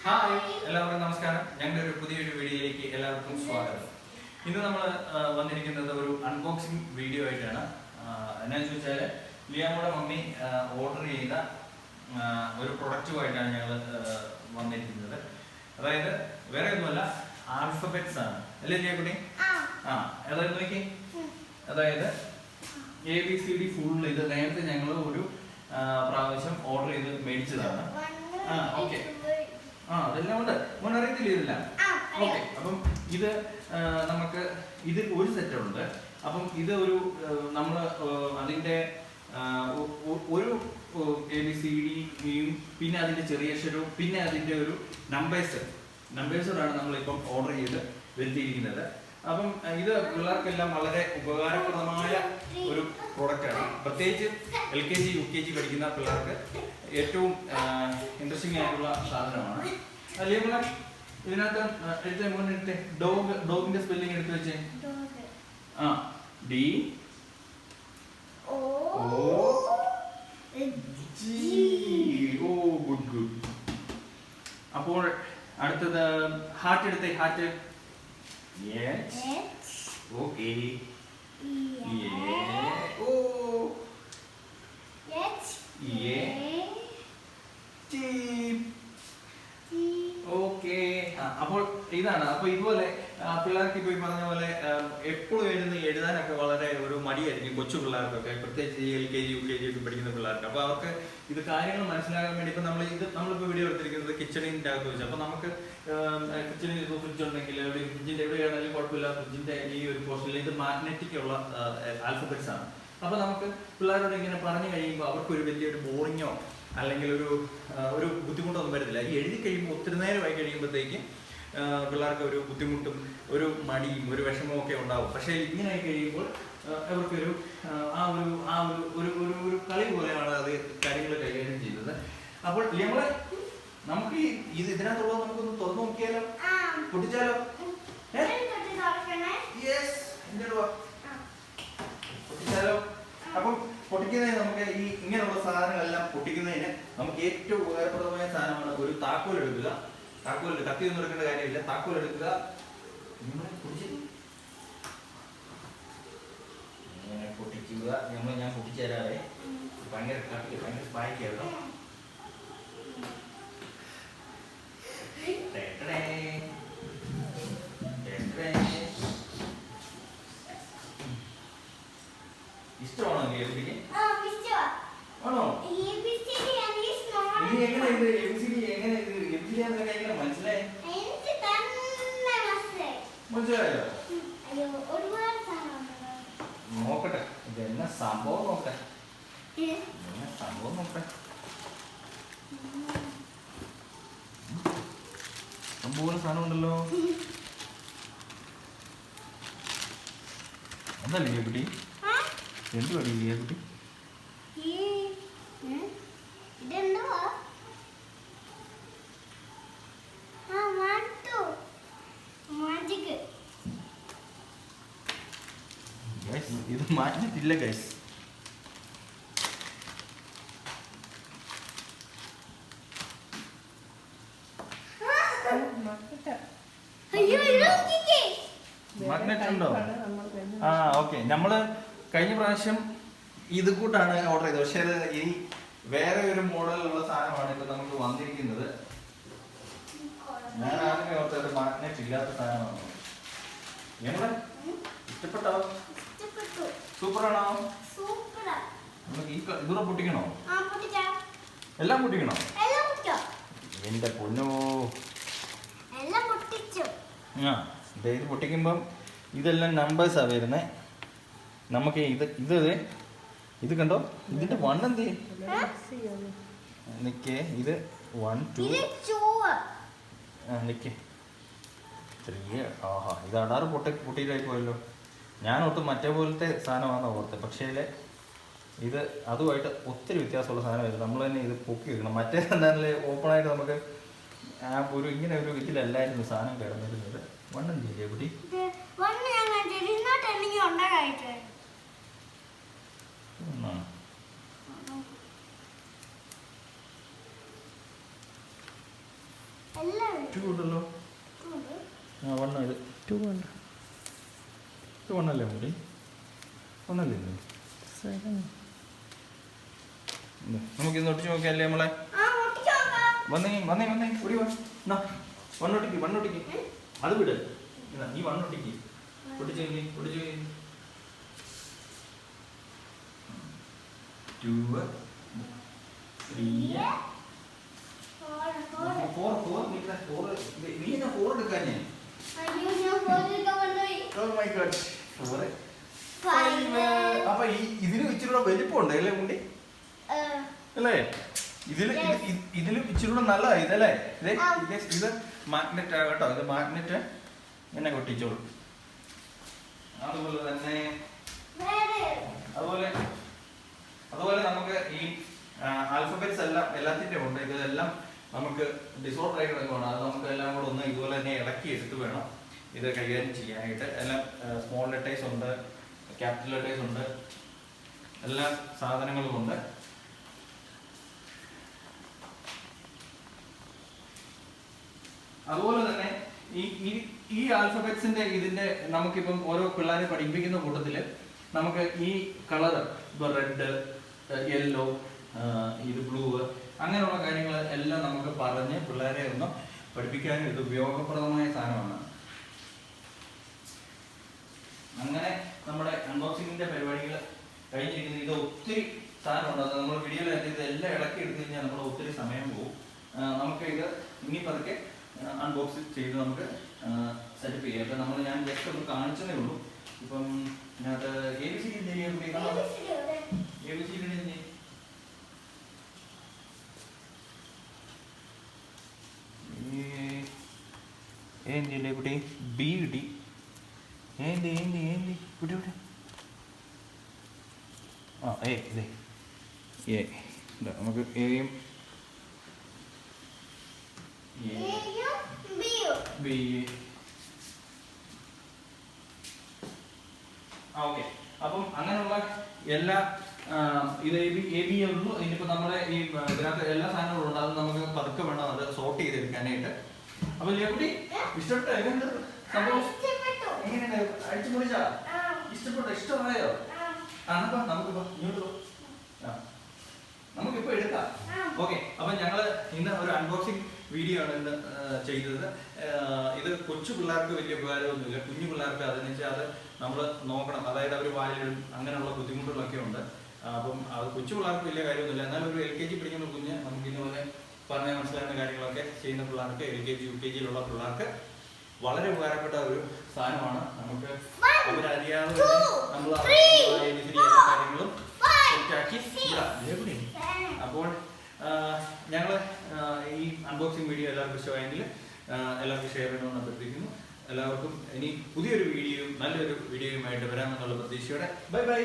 Hi എല്ലാവർക്കും നമസ്കാരം. ഞങ്ങളുടെ ഒരു പുതിയൊരു വീഡിയോയിലേക്ക് എല്ലാവർക്കും സ്വാഗതം. ഇന്ന് നമ്മൾ വന്നിരിക്കുന്നത് ഒരു അൺബോക്സിംഗ് വീഡിയോ ആയിട്ടാണ്. എന്നാന്ന് ചോദിച്ചാൽ ലിയാമോടെ മമ്മി ഓർഡർ ചെയ്ത ഒരു പ്രൊഡക്റ്റുമായിട്ടാണ് ഞങ്ങൾ വന്നിരിക്കുന്നത്. അതായത് വേറെ ഒന്നുമല്ല, ആൽഫബറ്റ്സ് ആണ് അല്ലേ ലിയാക്കുട്ടി? അതായത് നോക്കി, അതായത് ABCD ഫുൾ ഇത് നേരത്തെ ഞങ്ങൾ ഒരു പ്രാവശ്യം ഓർഡർ ചെയ്ത് മേടിച്ചതാണ്. ഓക്കെ, അതെല്ലാം ഉണ്ട്. മോൻ അറിയത്തില്ല ഇതെല്ലാം? ഓക്കെ, അപ്പം ഇത് നമുക്ക് ഇതിൽ ഒരു സെറ്റ് ഉണ്ട്. അപ്പം ഇത് ഒരു നമ്മൾ അതിൻ്റെ ഒരു ABCDയും പിന്നെ അതിൻ്റെ ചെറിയ അക്ഷരവും പിന്നെ അതിൻ്റെ ഒരു നമ്പേഴ്സോടാണ് നമ്മളിപ്പം ഓർഡർ ചെയ്ത് വരുത്തിയിരിക്കുന്നത്. അപ്പം ഇത് പിള്ളേർക്കെല്ലാം വളരെ ഉപകാരപ്രദമായ ഒരു പ്രോഡക്റ്റാണ്. പ്രത്യേകിച്ച് LKG UKG പഠിക്കുന്ന പിള്ളേർക്ക് ഏറ്റവും ഇൻട്രസ്റ്റിംഗ് ആയിട്ടുള്ള സാധനമാണ്. അല്ലെങ്കിൽ ഇതിനകത്ത് എടുത്ത മുന്നിട്ട് ഡോഗിന്റെ സ്പെല്ലിംഗ് എടുത്ത് വെച്ചേ. DOG. ഗുഡ്. അപ്പോൾ അടുത്തത് ഹാർട്ട് എടുത്തേ. ഹാർട്ട്. ഓക്കെ. ഓക്കെ, അപ്പോൾ ഇതാണ്. അപ്പൊ ഇതുപോലെ പിള്ളേർക്ക് ഇപ്പൊ ഈ പറഞ്ഞ പോലെ എപ്പോഴും എഴുതാനൊക്കെ വളരെ ഒരു മടിയായിരിക്കും കൊച്ചു പിള്ളേർക്കൊക്കെ, പ്രത്യേകിച്ച് LKG UKG ഒക്കെ പഠിക്കുന്ന പിള്ളേർക്ക്. അപ്പൊ അവർക്ക് ഇത് കാര്യങ്ങൾ മനസ്സിലാകാൻ വേണ്ടി ഇപ്പൊ നമ്മളിപ്പോ വീഡിയോ എടുത്തിരിക്കുന്നത് കിച്ചണിന്റെ അകത്ത് വെച്ച്. അപ്പൊ നമുക്ക് കിച്ചണിൽ ഇപ്പോൾ ഫ്രിഡ്ജ് ഉണ്ടെങ്കിൽ ഫ്രിഡ്ജിന്റെ എവിടെയാണെങ്കിലും കുഴപ്പമില്ല, ഫ്രിഡ്ജിന്റെ ഈ ഒരു പോർഷനിൽ ഇത് മാഗ്നറ്റിക് ഉള്ള ആൽഫബറ്റ്സ് ആണ്. അപ്പൊ നമുക്ക് പിള്ളേരോട് ഇങ്ങനെ പറഞ്ഞു കഴിയുമ്പോൾ അവർക്ക് ഒരു വലിയൊരു ബോറിങ്ങോ അല്ലെങ്കിൽ ഒരു ബുദ്ധിമുട്ടൊന്നും വരത്തില്ല. ഈ എഴുതി കഴിയുമ്പോൾ ഒത്തിരി നേരമായി കഴിയുമ്പോഴത്തേക്ക് പിള്ളേർക്ക് ഒരു ബുദ്ധിമുട്ടും ഒരു മടിയും ഒരു വിഷമവും ഒക്കെ ഉണ്ടാവും. പക്ഷേ ഇങ്ങനെ ആയി കഴിയുമ്പോൾ അവർക്കൊരു ഒരു കളി പോലെയാണ് അത് കാര്യങ്ങൾ കൈകാര്യം ചെയ്യുന്നത്. അപ്പോൾ നമുക്ക് ഇതിനകത്തുള്ളത് നമുക്കൊന്ന് തുറന്നു നോക്കിയാലോ? പൊട്ടിച്ചാലോ? പൊട്ടിച്ചാലോ? അപ്പം പൊട്ടിക്കുന്നതിന് നമുക്ക് ഈ ഇങ്ങനെയുള്ള സാധനങ്ങളെല്ലാം പൊട്ടിക്കുന്നതിന് നമുക്ക് ഏറ്റവും ഉപകാരപ്രദമായ സാധനമാണ് ഒരു താക്കോൽ എടുക്കുക. താക്കോൽ കത്തി ഒന്നും എടുക്കേണ്ട കാര്യമില്ല. താക്കോൽ എടുക്കുക, ഇങ്ങനെ പൊട്ടിക്കുക. ഞാൻ പൊട്ടിച്ചു തരാവേ. ഭയങ്കര കട്ടി, ഭയങ്കര സ്പായിക്ക് കേട്ടോ. ഇഷ്ടമാണോ ABCD? ആണോ? ഇനി എങ്ങനെ ഇത് ABCD എങ്ങനെ മനസ്സിലായി? മനസ്സിലായോ? നോക്കട്ടെ ഇതെന്നാ സംഭവം നോക്കട്ടെ. സംഭവം സാധനം ഉണ്ടല്ലോ. എന്തല്ലേ കുട്ടി? എന്ത് പഠിക്കുക കുട്ടി? ഇത് മാറ്റിട്ടില്ല ഗൈസ്. മാഗ്നറ്റ് ഉണ്ടോ? ഓക്കെ. നമ്മള് കഴിഞ്ഞ പ്രാവശ്യം ഇത് കൂട്ടാണ് ഓർഡർ ചെയ്തത്. പക്ഷെ അത് ഇനി വേറെ ഒരു മോഡലിലുള്ള സാധനമാണ് ഇപ്പൊ നമുക്ക് വന്നിരിക്കുന്നത്. ഞാൻ ആദ്യമേ ഓർത്തത് മാഗ്നറ്റ് ഇല്ലാത്ത സാധനമാണ്. ഞങ്ങള് ഇഷ്ടപ്പെട്ടോ? സൂപ്പറാണോ? നമുക്ക് ഇതൂടെ പൊട്ടിക്കണോ? എല്ലാം പൊട്ടിക്കണോ? എന്റെ പൊന്നോ. ഇത് പൊട്ടിക്കുമ്പം ഇതെല്ലാം നമ്പേഴ്സാ വരുന്നേ. നമുക്ക് ഇത് കണ്ടോ, ഇതിന്റെ 1 എന്ത് നിക്കേ, ഇത് 1 2 നിക്കേ 3. ആഹാ, ഇത് അടാറ് പൊട്ടിയിട്ടായി പോയല്ലോ. ഞാൻ ഓർത്ത് മറ്റേ പോലത്തെ സാധനമാണെന്ന് ഓർത്ത്. പക്ഷേ ഇത് അതുമായിട്ട് ഒത്തിരി വ്യത്യാസമുള്ള സാധനമായിരുന്നു. നമ്മൾ തന്നെ ഇത് പൊക്കി വെക്കണം. മറ്റേ എന്തായാലും ഓപ്പണായിട്ട് നമുക്ക് ഇങ്ങനെ ഒരു ഇതിലല്ലായിരുന്നു സാധനം കിടന്നിരുന്നത്. 1 എന്തില്ലേ കുട്ടി? എല്ലാം 2 ഉണ്ടല്ലോ. ആ 1 ഇത് 2 ഉണ്ട്. ഇത് 1 അല്ലേ മുടി? 1 അല്ലേ ഇത്? നമുക്കിത് ഒട്ടിച്ച് നോക്കിയല്ലേ നമ്മളെ? വന്നേ ഓടി വാ. 1 ഒട്ടിക്ക്. അത് വിട്. നീ 1 ഒട്ടിക്ക്. ഒട്ടിച്ച് 2 3 4 നീ എന്നാ 4 എടുക്കാഞ്ഞേ? Oh my God. 4 അപ്പൊ ഇതിന് ഇച്ചിരി വലിപ്പമുണ്ട് അല്ലേ മുണ്ടി? അല്ലേ? ഇതിലും ഇച്ചിരി കൂടെ നല്ലതാ ഇതല്ലേ? ഇത് മാഗ്നറ്റ് കേട്ടോ. ഇത് മാഗ്നറ്റ് എന്നെ കൊട്ടിച്ചോളൂ. അതുപോലെ തന്നെ അതുപോലെ നമുക്ക് ഈ ആൽഫബറ്റ്സ് എല്ലാത്തിൻ്റെ ഉണ്ട്. ഇതെല്ലാം നമുക്ക് ഡിസോർഡർ ആയിട്ട് കിടക്കുകയാണ്. അത് നമുക്ക് എല്ലാം കൂടെ ഒന്ന് ഇതുപോലെ തന്നെ ഇളക്കി എടുത്ത് വേണം ഇത് കൈകാര്യം ചെയ്യാനായിട്ട്. എല്ലാം സ്മോൾ ലെറ്റേഴ്സ് ഉണ്ട്, ക്യാപിറ്റൽ ലെറ്റേഴ്സ് ഉണ്ട്, എല്ലാ സാധനങ്ങളും ഉണ്ട്. അതുപോലെ തന്നെ ഈ ആൽഫബറ്റ്സിന്റെ ഇതിന്റെ നമുക്കിപ്പം ഓരോ പിള്ളേരെ പഠിപ്പിക്കുന്ന കൂട്ടത്തില് നമുക്ക് ഈ കളർ ഇപ്പൊ റെഡ്, യെല്ലോ, ഇത് ബ്ലൂ, അങ്ങനെയുള്ള കാര്യങ്ങൾ എല്ലാം നമുക്ക് പറഞ്ഞ് പിള്ളേരെ ഒന്ന് പഠിപ്പിക്കാനും ഇത് ഉപയോഗപ്രദമായ സാധനമാണ്. അങ്ങനെ നമ്മുടെ അൺബോക്സിങ്ങിന്റെ പരിപാടികൾ കഴിഞ്ഞിരിക്കുന്നത്. ഇത് ഒത്തിരി സാധനമുണ്ട്. അത് നമ്മൾ വീഡിയോയിൽ ഇതെല്ലാം ഇളക്കി എടുത്തു കഴിഞ്ഞാൽ നമ്മൾ ഒത്തിരി സമയം പോകും. നമുക്ക് ഇത് ഇനി പതുക്കെ അൺബോക്സ് ചെയ്ത് നമുക്ക് സെറ്റപ്പ് ചെയ്യാം. ഇപ്പം ഞാൻ ജസ്റ്റ് ഒന്ന് കാണിച്ചതേ ഉള്ളൂ. ഇപ്പം ഇതിനകത്ത് ABCD എന്തിൻ്റെ കുട്ടി? B കിട്ടി. കുട്ടി ഇതേ നമുക്ക് എയും ബി. ഓക്കെ. അപ്പം അങ്ങനെയുള്ള എല്ലാ ഇത് എ ബി ഉള്ളൂ. ഇനിയിപ്പോൾ നമ്മുടെ ഈ ഇതിനകത്ത് എല്ലാ സാധനങ്ങളും ഉണ്ട്. അത് നമുക്ക് പതുക്കെ വേണം അത് സോർട്ട് ചെയ്തെടുക്കാനായിട്ട്. അപ്പൊ കുട്ടി ഇഷ്ടപ്പെട്ടോ? എങ്ങനെയുണ്ട് സംഭവം? എങ്ങനെയുണ്ട്? അടിച്ചു പൊളിച്ചാ? ഇഷ്ടപ്പെട്ടോ? ഇഷ്ടമായോ? നമുക്കിപ്പോ ഇങ്ങോട്ട് നമുക്കിപ്പോ എടുക്കാം. ഓക്കെ. അപ്പൊ ഞങ്ങള് ഇന്ന് ഒരു അൺബോക്സിങ് വീഡിയോ ആണ് ഇന്ന് ചെയ്തത്. ഇത് കൊച്ചു പിള്ളേർക്ക് വലിയ ഉപകാരമൊന്നുമില്ല. കുഞ്ഞു പിള്ളേർക്ക് അതെന്ന് വെച്ചാൽ അത് നമ്മൾ നോക്കണം. അതായത് അവർ വായിലിടും, അങ്ങനെയുള്ള ബുദ്ധിമുട്ടുകളൊക്കെ ഉണ്ട്. അപ്പം അത് കൊച്ചു പിള്ളേർക്ക് വലിയ കാര്യമൊന്നുമില്ല. എന്നാലും ഒരു LKG പഠിക്കുന്ന കുഞ്ഞ് നമുക്ക് ഇതുപോലെ പറഞ്ഞാൽ മനസ്സിലാകുന്ന കാര്യങ്ങളൊക്കെ ചെയ്യുന്ന പിള്ളേർക്ക്, LKG UKG പിള്ളേർക്ക് വളരെ ഉപകാരപ്പെട്ട ഒരു സാധനമാണ്. നമുക്ക് അവരറിയാതെ നമ്മൾ എല്ലാ കാര്യങ്ങളും സെറ്റാക്കി ഇടാം. അപ്പോൾ ഞങ്ങൾ ഈ അൺബോക്സിങ് വീഡിയോ എല്ലാവർക്കും ഇഷ്ടമായെങ്കിൽ എല്ലാവർക്കും ഷെയർ ചെയ്യണമെന്ന് അഭ്യർത്ഥിക്കുന്നു. എല്ലാവർക്കും ഇനി പുതിയൊരു വീഡിയോയും നല്ലൊരു വീഡിയോയുമായിട്ട് വരാമെന്നുള്ള പ്രതീക്ഷയോടെ ബൈ.